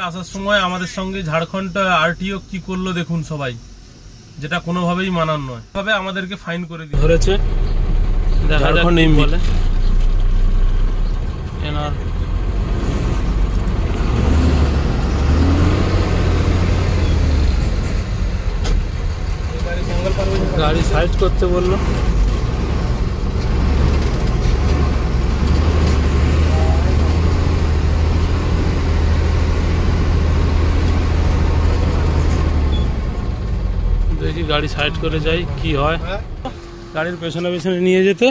আসার সময় আমাদের সঙ্গে ঝাড়খণ্ড আরটিও কি করলো দেখুন সবাই, যেটা কোনোভাবেই মানার নয়। তবে আমাদেরকে ফাইন করে দিয়ে ধরেছে ঝাড়খণ্ড এমপি বলে এনার গাড়ি সাইড করতে বললো। দেখি গাড়ি সাইড করে যাই কি হয়। গাড়ির পেছনে পেছনে নিয়ে যেতে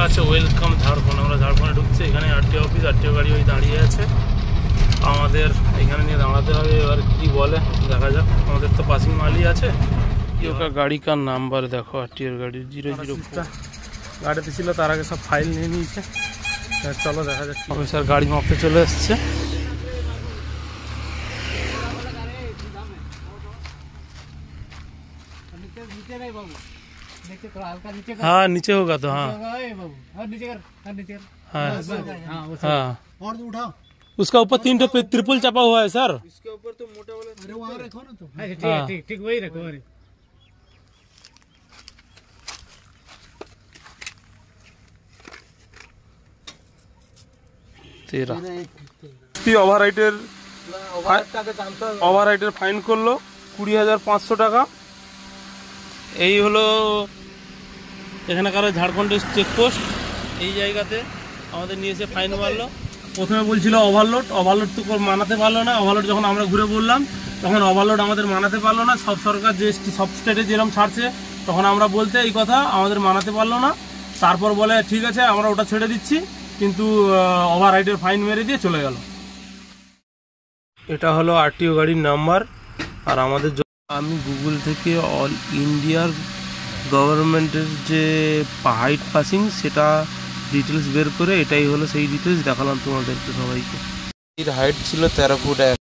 আচ্ছা। ওয়েলকাম ঝাড়খণ্ড। আমরা ঝাড়খণ্ডে ঢুকছি। এখানে আরটিও অফিস, আরটিও গাড়ি ওই দাঁড়িয়ে আছে। আমাদের এখানে নিয়ে দাঁড়াতে হবে। এবার কি বলে দেখা যাক। আমাদের তো পাসিং মালই আছে। গাড়ি কার নাম্বার দেখো, আরটিওর গাড়ি 004 গাড়িতে ছিল। তার আগে সব ফাইল নিয়ে নিয়েছে। চলো দেখা যাক। অফিসার গাড়ি মাপতে চলে এসছে। हाँ नीचे होगा तो हाँ हाँ और उठाओ। उसका ऊपर 3 त्रिपुल चपा हुआ है सर। इसके ऊपर तो मोटा वाला। अरे वहाँ रखो ना तो। ठीक ठीक वही रखो। तेरा ওভাররাইটের ফাইন করলো 20,500 টাকা। এই হলো এখানকার ঝাড়খণ্ডের চেকপোস্ট। এই জায়গাতে আমাদের নিয়ে এসে ফাইন মারলো। প্রথমে বলছিল ওভারলোড তো মানাতে পারলো না। ওভারলোড যখন আমরা ঘুরে বললাম তখন ওভারলোড আমাদের মানাতে পারলো না। সব সরকার যে সব স্টেটে যেরকম ছাড়ছে তখন আমরা বলতে এই কথা আমাদের মানাতে পারলো না। তারপর বলে ঠিক আছে আমরা ওটা ছেড়ে দিচ্ছি, কিন্তু ওভাররাইডের ফাইন মেরে দিয়ে চলে গেল। এটা হলো আরটিও গাড়ির নাম্বার। আর আমাদের আমি গুগল থেকে অল ইন্ডিয়ার গভর্নমেন্টের যে হাইট পাসিং সেটা ডিটেলস বের করে এটাই হলো সেই ডিটেলস দেখালাম তোমাদেরকে সবাইকে। এর হাইট ছিল 13 ফুট 1।